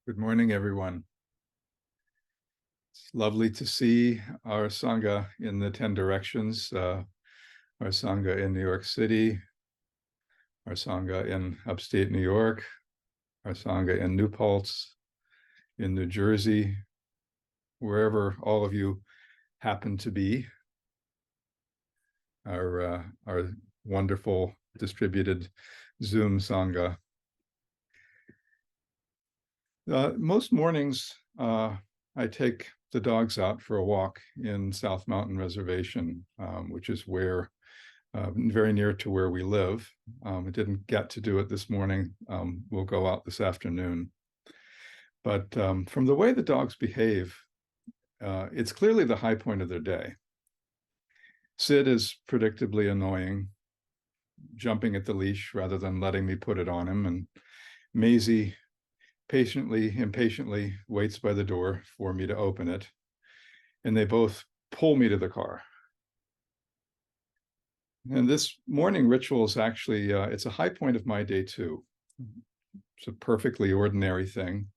Good morning, everyone. It's lovely to see our Sangha in the 10 directions, our Sangha in New York City, our Sangha in upstate New York, our Sangha in New Paltz, in New Jersey, wherever all of you happen to be, our wonderful distributed Zoom Sangha. Most mornings, I take the dogs out for a walk in South Mountain Reservation, which is where very near to where we live. I didn't get to do it this morning. We'll go out this afternoon. But from the way the dogs behave, it's clearly the high point of their day. Sid is predictably annoying, jumping at the leash rather than letting me put it on him. And Maisie impatiently waits by the door for me to open it. And they both pull me to the car. And this morning ritual is actually, it's a high point of my day too. It's a perfectly ordinary thing.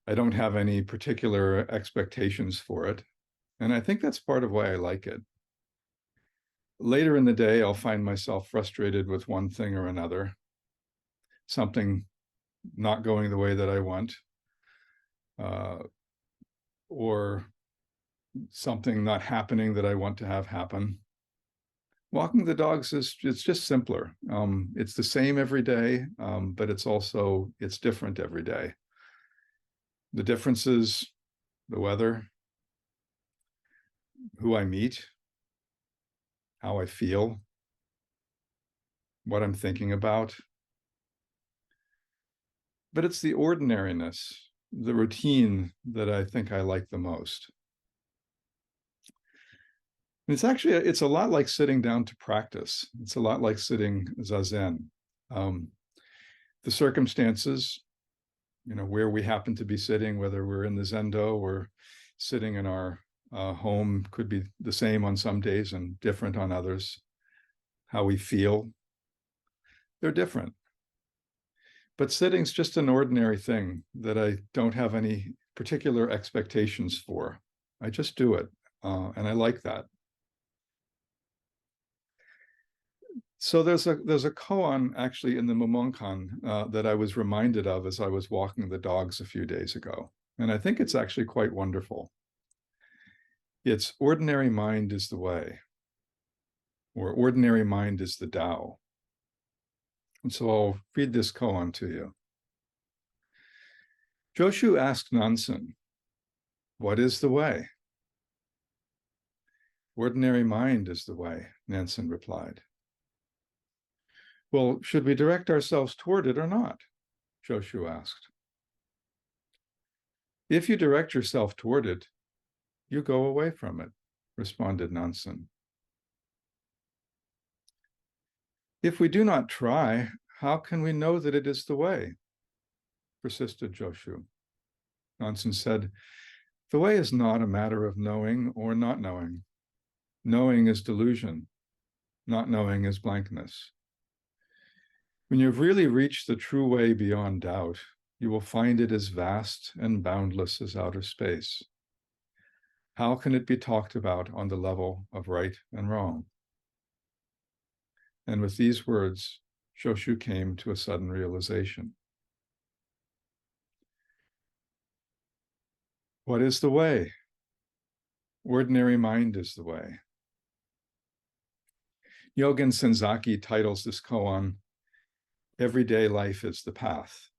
I don't have any particular expectations for it. And I think that's part of why I like it. Later in the day, I'll find myself frustrated with one thing or another, something not going the way that I want, or something not happening that I want to have happen. Walking the dogs it's just simpler. It's the same every day, but it's different every day. The differences, the weather, who I meet, how I feel, what I'm thinking about. But it's the ordinariness, the routine that I think I like the most. It's a lot like sitting down to practice. It's a lot like sitting zazen. The circumstances, where we happen to be sitting, whether we're in the Zendo or sitting in our home, could be the same on some days and different on others. How we feel, they're different. But sitting's just an ordinary thing that I don't have any particular expectations for. I just do it, and I like that. So there's a koan actually in the Mumonkan that I was reminded of as I was walking the dogs a few days ago. And I think it's actually quite wonderful. It's ordinary mind is the way, or ordinary mind is the Tao. And so I'll read this koan to you. Joshu asked Nansen, "What is the way?" "Ordinary mind is the way," Nansen replied. "Well, should we direct ourselves toward it or not?" Joshu asked. "If you direct yourself toward it, you go away from it," responded Nansen. "If we do not try, how can we know that it is the way?" persisted Joshu. Nansen said, "The way is not a matter of knowing or not knowing. Knowing is delusion. Not knowing is blankness. When you've really reached the true way beyond doubt, you will find it as vast and boundless as outer space. How can it be talked about on the level of right and wrong?" And with these words, Joshu came to a sudden realization. What is the way? Ordinary mind is the way. Yogen Senzaki titles this koan, "Everyday Life is the Path."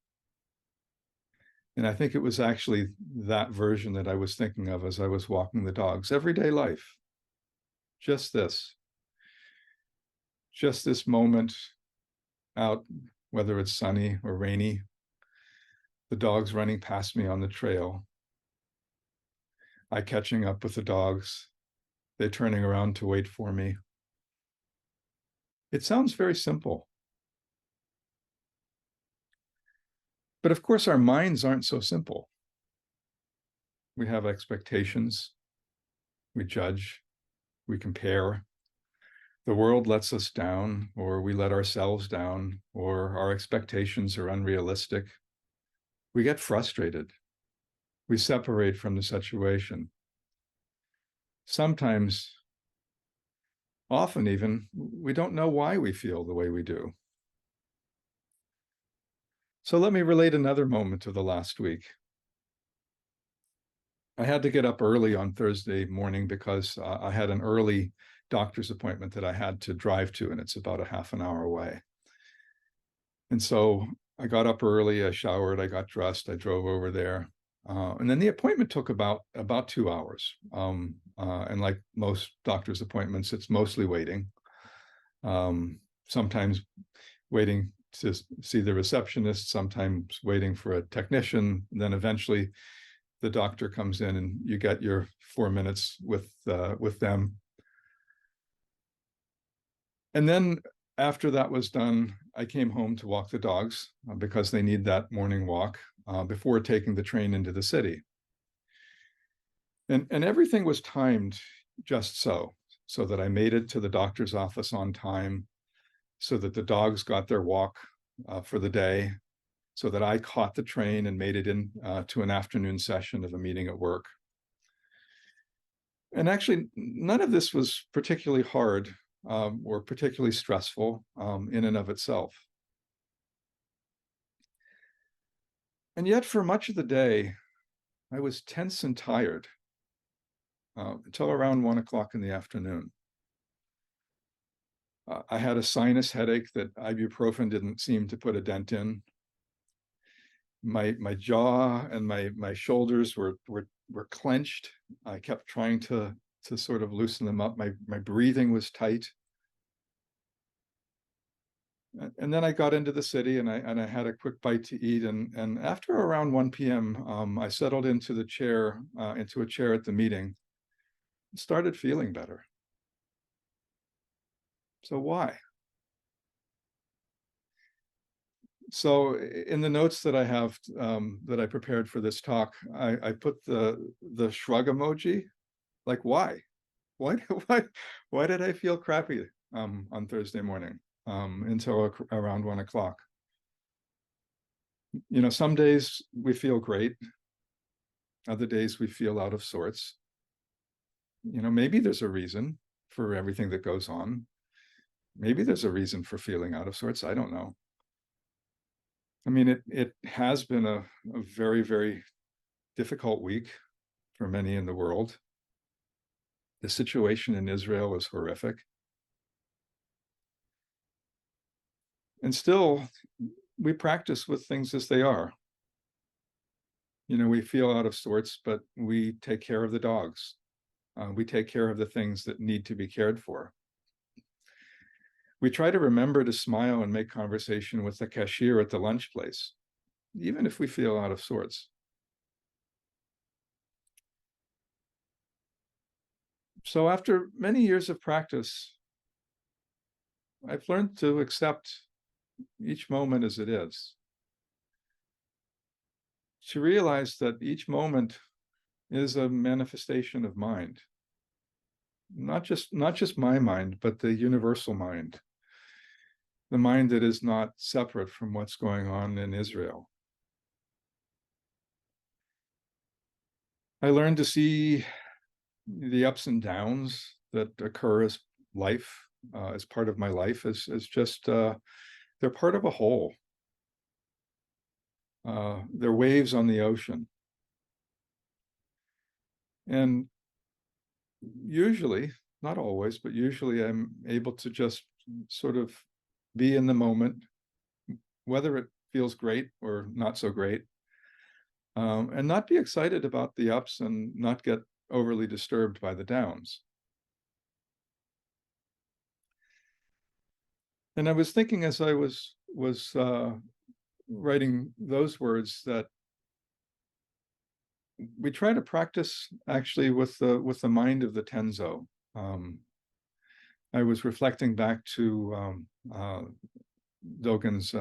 And I think it was actually that version that I was thinking of as I was walking the dogs. Everyday life. Just this moment out, whether it's sunny or rainy, the dogs running past me on the trail, I catching up with the dogs, they turning around to wait for me. It sounds very simple. But of course, our minds aren't so simple. We have expectations, we judge, we compare. The world lets us down, or we let ourselves down, or our expectations are unrealistic. We get frustrated. We separate from the situation. Sometimes, often even, we don't know why we feel the way we do. So let me relate another moment of the last week. I had to get up early on Thursday morning because I had an early doctor's appointment that I had to drive to, and it's about a half an hour away. And so I got up early, I showered, I got dressed, I drove over there. And then the appointment took about 2 hours. And like most doctor's appointments, it's mostly waiting. Sometimes waiting to see the receptionist, sometimes waiting for a technician. And then eventually the doctor comes in and you get your 4 minutes with them. And then after that was done, I came home to walk the dogs because they need that morning walk before taking the train into the city. And everything was timed just so that I made it to the doctor's office on time, so that the dogs got their walk for the day, so that I caught the train and made it in to an afternoon session of a meeting at work. And actually, none of this was particularly hard or particularly stressful in and of itself. And yet, for much of the day, I was tense and tired until around 1 o'clock in the afternoon. I had a sinus headache that ibuprofen didn't seem to put a dent in. My jaw and my shoulders were clenched. I kept trying to sort of loosen them up. My breathing was tight. And then I got into the city and I had a quick bite to eat. And after around 1 p.m., I settled into a chair at the meeting, and started feeling better. So why? So in the notes that I have that I prepared for this talk, I put the shrug emoji. Like, why? Why did I feel crappy on Thursday morning until around 1 o'clock? You know, some days we feel great. Other days we feel out of sorts. You know, maybe there's a reason for everything that goes on. Maybe there's a reason for feeling out of sorts. I don't know. I mean, it has been a very, very difficult week for many in the world. The situation in Israel is horrific. And still, we practice with things as they are. You know, we feel out of sorts, but we take care of the dogs. We take care of the things that need to be cared for. We try to remember to smile and make conversation with the cashier at the lunch place, even if we feel out of sorts. So after many years of practice, I've learned to accept each moment as it is, to realize that each moment is a manifestation of mind, not just my mind, but the universal mind, the mind that is not separate from what's going on in Israel. I learned to see the ups and downs that occur as life, as part of my life, as just they're part of a whole. They're waves on the ocean. And usually, not always, but usually I'm able to just sort of be in the moment, whether it feels great or not so great, and not be excited about the ups and not get overly disturbed by the downs. And I was thinking as I was writing those words that we try to practice actually with the mind of the Tenzo. I was reflecting back to Dogen's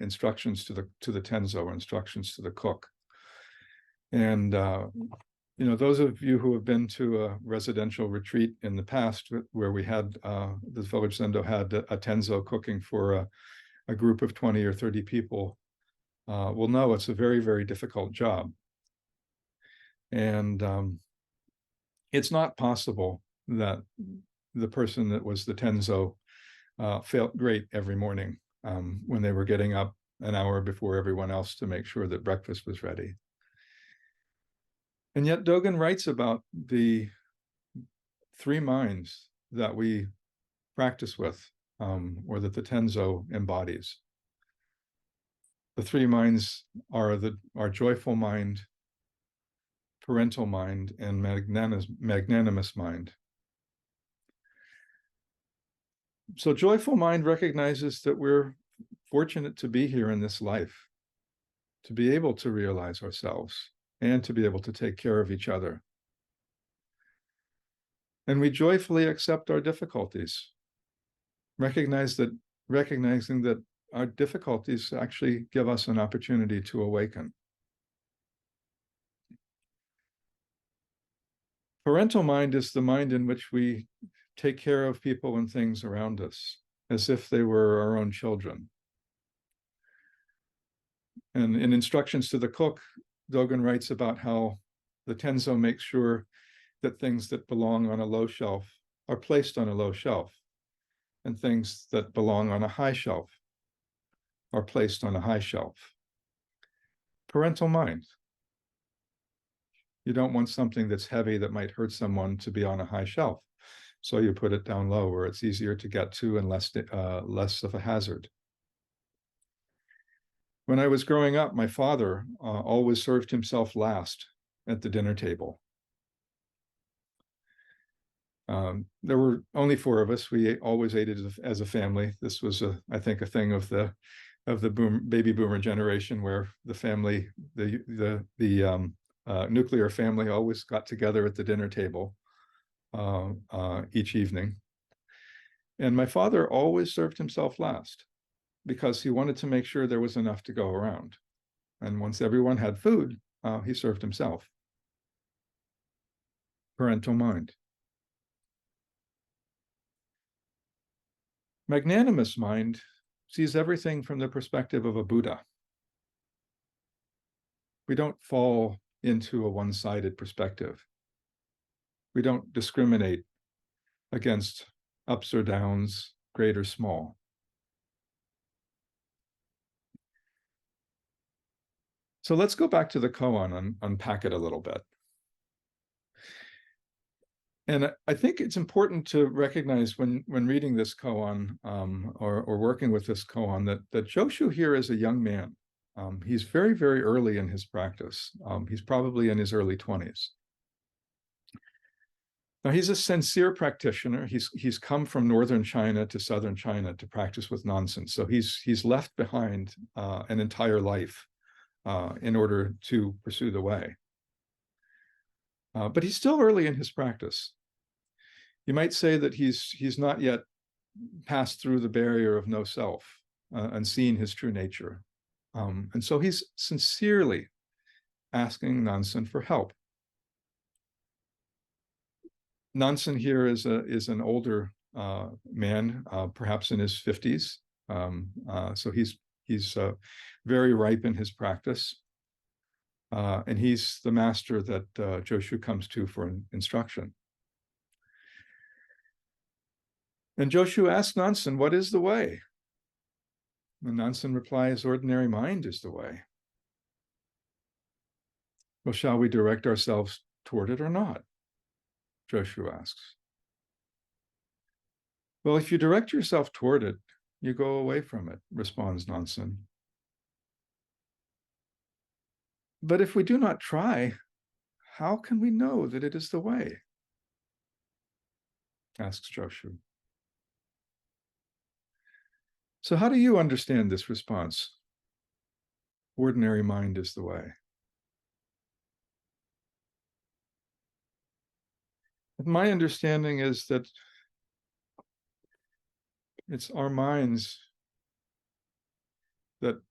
instructions to the Tenzo, or instructions to the cook. And you know, those of you who have been to a residential retreat in the past, where we had the Village Zendo had a Tenzo cooking for a group of 20 or 30 people, will know it's a very, very difficult job. And it's not possible that the person that was the Tenzo felt great every morning when they were getting up an hour before everyone else to make sure that breakfast was ready. And yet Dogen writes about the three minds that we practice with, or that the Tenzo embodies. The three minds are our joyful mind, parental mind, and magnanimous mind. So joyful mind recognizes that we're fortunate to be here in this life, to be able to realize ourselves and to be able to take care of each other. And we joyfully accept our difficulties, recognizing that our difficulties actually give us an opportunity to awaken. Parental mind is the mind in which we take care of people and things around us as if they were our own children. And in Instructions to the Cook, Dogen writes about how the Tenzo makes sure that things that belong on a low shelf are placed on a low shelf, and things that belong on a high shelf are placed on a high shelf. Parental mind. You don't want something that's heavy that might hurt someone to be on a high shelf. So you put it down low where it's easier to get to and less of a hazard. When I was growing up, my father always served himself last at the dinner table. There were only four of us. We always ate as a family. This was, I think, a thing of the baby boomer generation, where the family, the nuclear family, always got together at the dinner table each evening. And my father always served himself last because he wanted to make sure there was enough to go around. And once everyone had food, he served himself. Parental mind. Magnanimous mind sees everything from the perspective of a Buddha. We don't fall into a one-sided perspective. We don't discriminate against ups or downs, great or small. So let's go back to the koan and unpack it a little bit. And I think it's important to recognize when reading this koan or working with this koan that Joshu here is a young man. He's very, very early in his practice. He's probably in his early 20s. Now, he's a sincere practitioner. He's come from northern China to southern China to practice with Nansen. So he's left behind an entire life in order to pursue the way. But he's still early in his practice. You might say that he's not yet passed through the barrier of no self and seen his true nature. And so he's sincerely asking Nansen for help. Nansen here is an older man, perhaps in his 50s. So he's very ripe in his practice. And he's the master that Joshu comes to for instruction. And Joshu asks Nansen, what is the way? And Nansen replies, ordinary mind is the way. Well, shall we direct ourselves toward it or not? Joshu asks. Well, if you direct yourself toward it, you go away from it, responds Nansen. But if we do not try, how can we know that it is the way? Asks Joshu. So how do you understand this response? Ordinary mind is the way. My understanding is that it's our minds that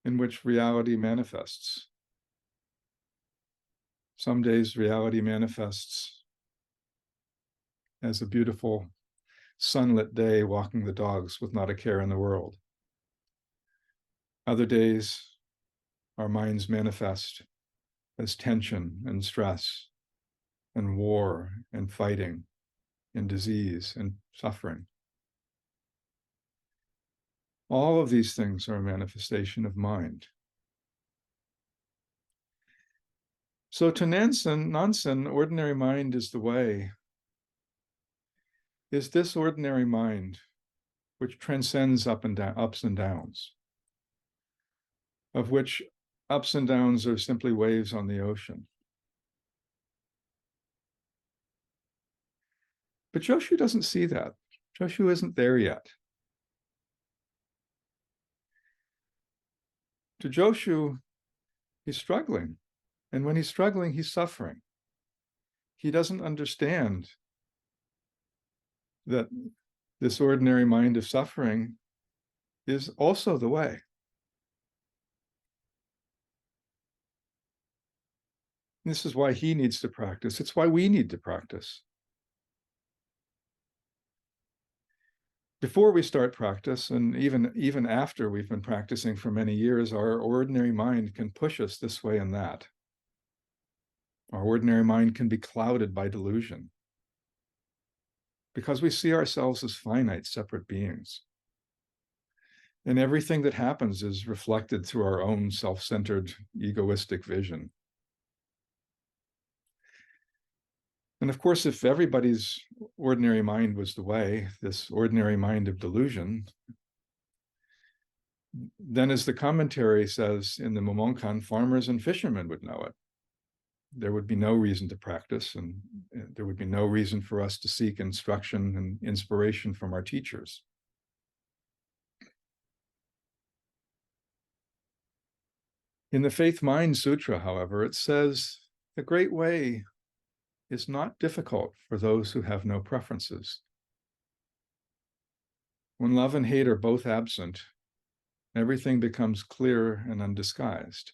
in which reality manifests. Some days reality manifests as a beautiful sunlit day walking the dogs with not a care in the world. Other days, our minds manifest as tension and stress and war and fighting and disease and suffering. All of these things are a manifestation of mind. So to Nansen, ordinary mind is the way, is this ordinary mind which transcends ups and downs, of which ups and downs are simply waves on the ocean. But Joshu doesn't see that. Joshu isn't there yet. To Joshu, he's struggling. And when he's struggling, he's suffering. He doesn't understand that this ordinary mind of suffering is also the way. This is why he needs to practice. It's why we need to practice. Before we start practice, and even after we've been practicing for many years, our ordinary mind can push us this way and that. Our ordinary mind can be clouded by delusion because we see ourselves as finite, separate beings. And everything that happens is reflected through our own self-centered, egoistic vision. And of course, if everybody's ordinary mind was the way, this ordinary mind of delusion, then as the commentary says in the Momonkan, farmers and fishermen would know it. There would be no reason to practice, and there would be no reason for us to seek instruction and inspiration from our teachers. In the Faith Mind Sutra, however, it says, the great way is not difficult for those who have no preferences. When love and hate are both absent, everything becomes clear and undisguised.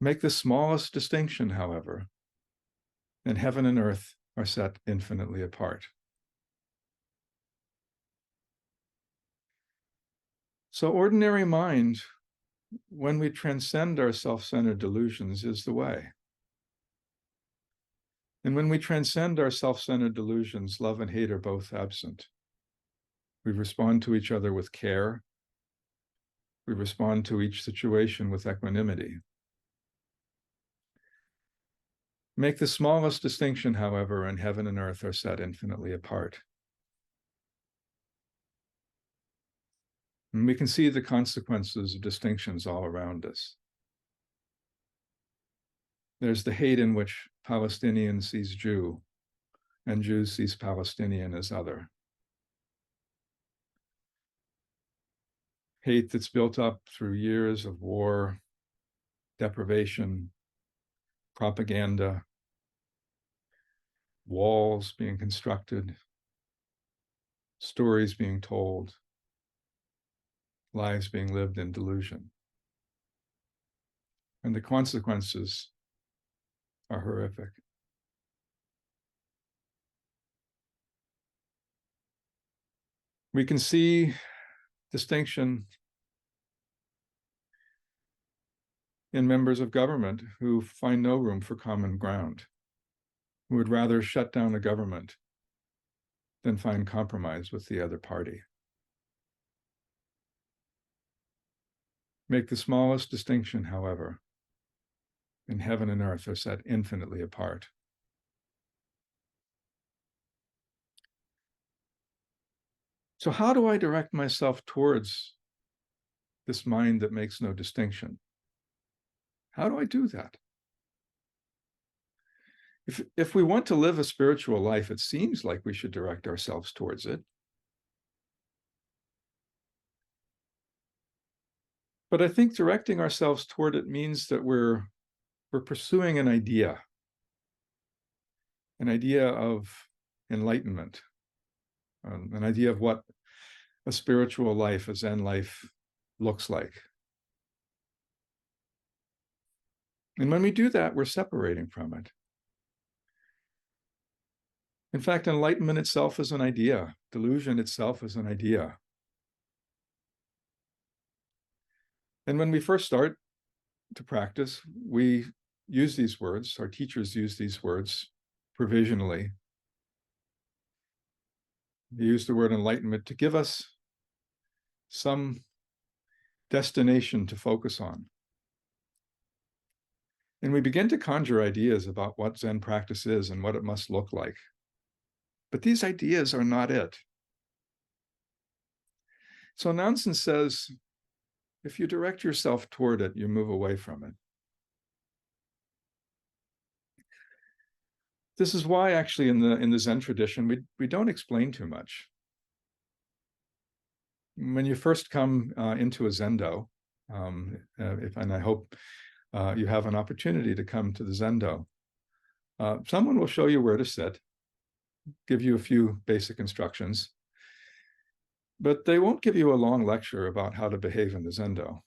Make the smallest distinction, however, and heaven and earth are set infinitely apart. So ordinary mind, when we transcend our self-centered delusions, is the way. And when we transcend our self-centered delusions, love and hate are both absent. We respond to each other with care. We respond to each situation with equanimity. Make the smallest distinction, however, and heaven and earth are set infinitely apart. And we can see the consequences of distinctions all around us. There's the hate in which Palestinian sees Jew, and Jew sees Palestinian as other. Hate that's built up through years of war, deprivation, propaganda, walls being constructed, stories being told, lives being lived in delusion. And the consequences are horrific. We can see distinction in members of government who find no room for common ground, who would rather shut down a government than find compromise with the other party. Make the smallest distinction, however, and heaven and earth are set infinitely apart. So how do I direct myself towards this mind that makes no distinction? How do I do that? If we want to live a spiritual life, it seems like we should direct ourselves towards it. But I think directing ourselves toward it means that we're pursuing an idea of enlightenment, an idea of what a spiritual life, a Zen life, looks like. And when we do that, we're separating from it. In fact, enlightenment itself is an idea. Delusion itself is an idea. And when we first start to practice, we use these words, our teachers use these words provisionally. They use the word enlightenment to give us some destination to focus on. And we begin to conjure ideas about what Zen practice is and what it must look like. But these ideas are not it. So Nansen says, if you direct yourself toward it, you move away from it. This is why actually in the Zen tradition, we don't explain too much. When you first come into a Zendo, and I hope you have an opportunity to come to the Zendo, someone will show you where to sit, give you a few basic instructions, but they won't give you a long lecture about how to behave in the Zendo.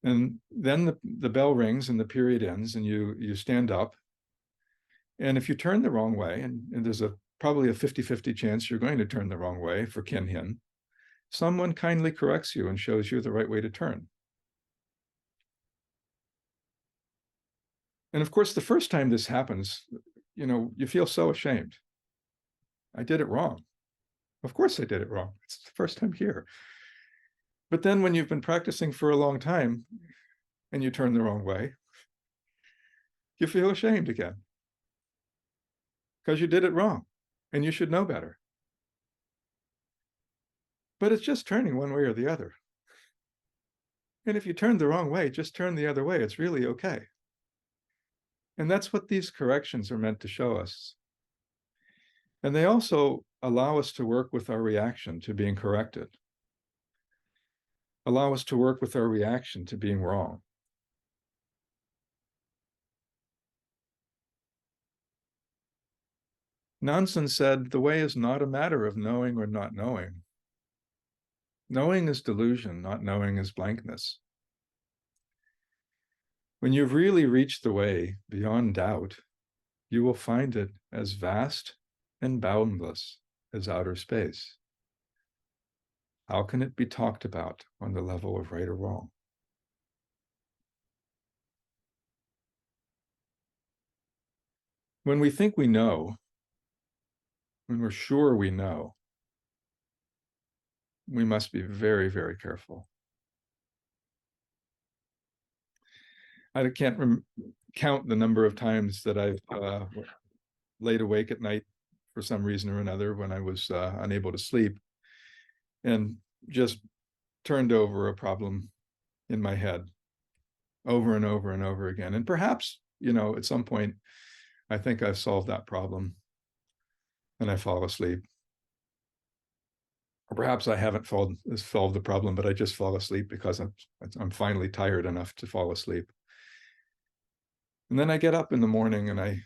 And then the bell rings and the period ends and you stand up. And if you turn the wrong way, and there's probably a 50-50 chance you're going to turn the wrong way for Kinhin, someone kindly corrects you and shows you the right way to turn. And of course, the first time this happens, you feel so ashamed. I did it wrong. Of course I did it wrong. It's the first time here. But then when you've been practicing for a long time and you turn the wrong way, you feel ashamed again because you did it wrong and you should know better. But it's just turning one way or the other. And if you turn the wrong way, just turn the other way. It's really okay. And that's what these corrections are meant to show us. And they also allow us to work with our reaction to being corrected, allow us to work with our reaction to being wrong. Nansen said, the way is not a matter of knowing or not knowing. Knowing is delusion, not knowing is blankness. When you've really reached the way beyond doubt, you will find it as vast and boundless as outer space. How can it be talked about on the level of right or wrong? When we think we know, when we're sure we know, we must be very, very careful. I can't count the number of times that I've laid awake at night for some reason or another when I was unable to sleep and just turned over a problem in my head over and over and over again. And perhaps, at some point, I think I've solved that problem and I fall asleep. Or perhaps I haven't solved the problem, but I just fall asleep because I'm finally tired enough to fall asleep. And then I get up in the morning and I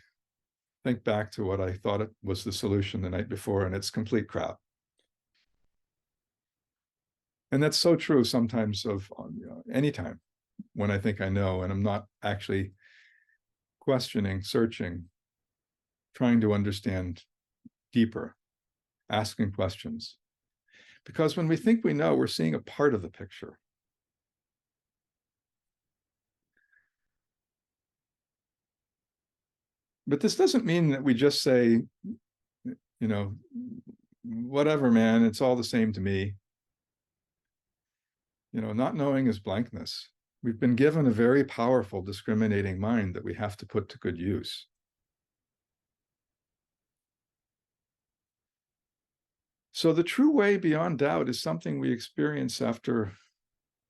think back to what I thought it was the solution the night before, and it's complete crap. And that's so true sometimes of any time when I think I know and I'm not actually questioning, searching, trying to understand deeper, asking questions. Because when we think we know, we're seeing a part of the picture. But this doesn't mean that we just say, whatever, man, it's all the same to me. Not knowing is blankness. We've been given a very powerful discriminating mind that we have to put to good use. So the true way beyond doubt is something we experience after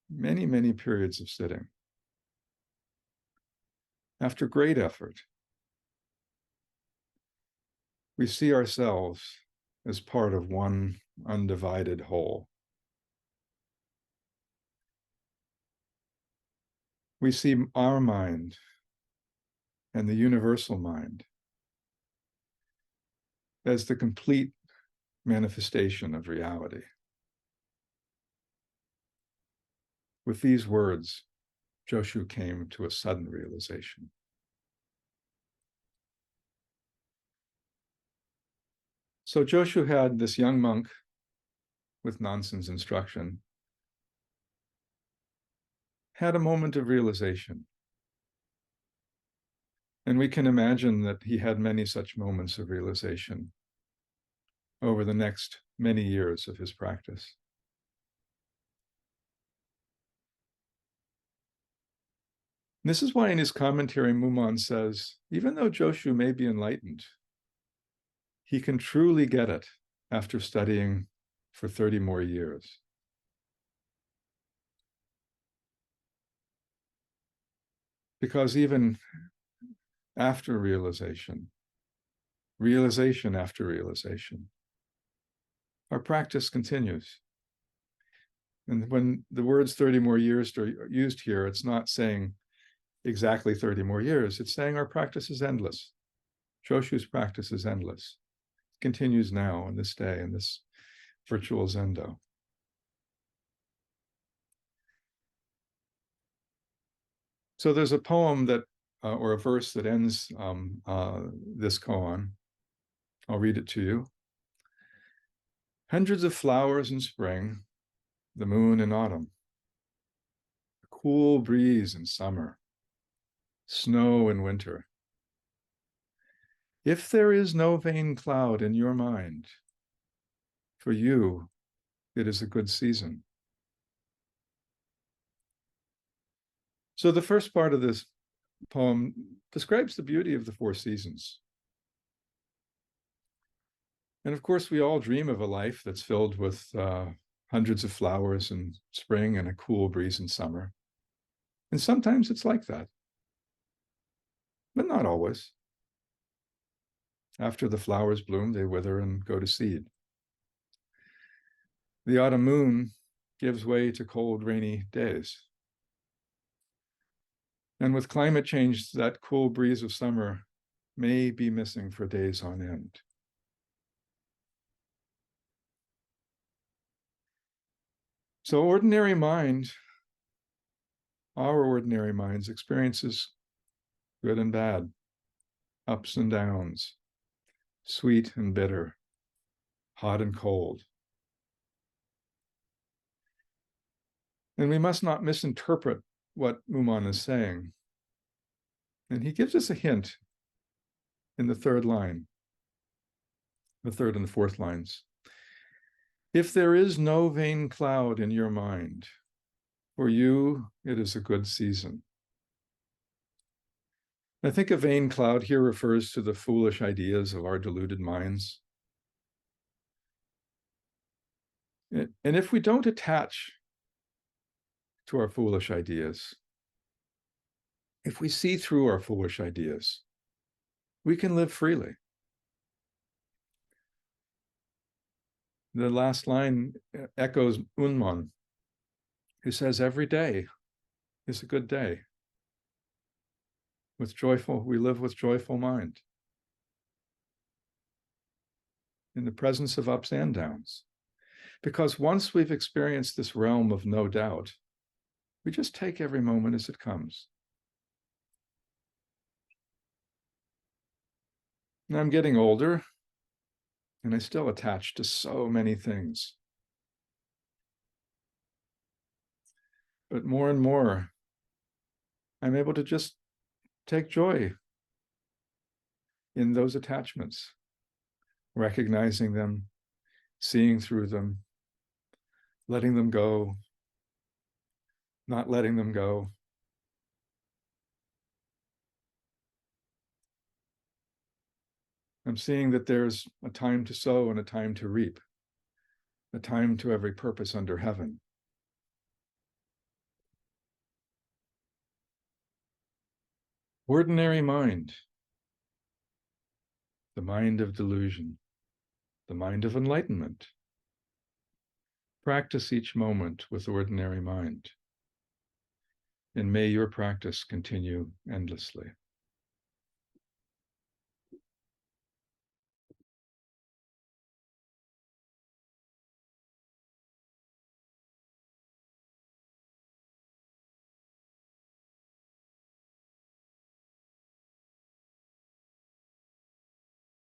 many, many periods of sitting, after great effort. We see ourselves as part of one undivided whole. We see our mind and the universal mind as the complete manifestation of reality. With these words, Joshu came to a sudden realization. So Joshu had this young monk with Nansen's instruction had a moment of realization. And we can imagine that he had many such moments of realization over the next many years of his practice. This is why in his commentary, Mumon says, even though Joshu may be enlightened, he can truly get it after studying for 30 more years. Because even after realization, realization after realization, our practice continues. And when the words 30 more years are used here, it's not saying exactly 30 more years. It's saying our practice is endless. Joshu's practice is endless. It continues now on this day, in this virtual Zendo. So there's a poem that, or a verse that ends this koan. I'll read it to you. Hundreds of flowers in spring, the moon in autumn, a cool breeze in summer, snow in winter. If there is no vain cloud in your mind, for you, it is a good season. So the first part of this poem describes the beauty of the four seasons. And of course, we all dream of a life that's filled with hundreds of flowers in spring and a cool breeze in summer. And sometimes it's like that, but not always. After the flowers bloom, they wither and go to seed. The autumn moon gives way to cold, rainy days. And with climate change, that cool breeze of summer may be missing for days on end. So ordinary mind, our ordinary minds, experiences good and bad, ups and downs, sweet and bitter, hot and cold. And we must not misinterpret what Mumon is saying. And he gives us a hint in the third line, the third and the fourth lines. If there is no vain cloud in your mind, for you, it is a good season. I think a vain cloud here refers to the foolish ideas of our deluded minds. And if we don't attach to our foolish ideas, if we see through our foolish ideas, we can live freely. The last line echoes Unmon, who says, every day is a good day. We live with joyful mind. In the presence of ups and downs. Because once we've experienced this realm of no doubt, we just take every moment as it comes. And I'm getting older, and I still attach to so many things. But more and more, I'm able to just take joy in those attachments, recognizing them, seeing through them, letting them go, not letting them go. I'm seeing that there's a time to sow and a time to reap, a time to every purpose under heaven. Ordinary mind, the mind of delusion, the mind of enlightenment. Practice each moment with ordinary mind. And may your practice continue endlessly.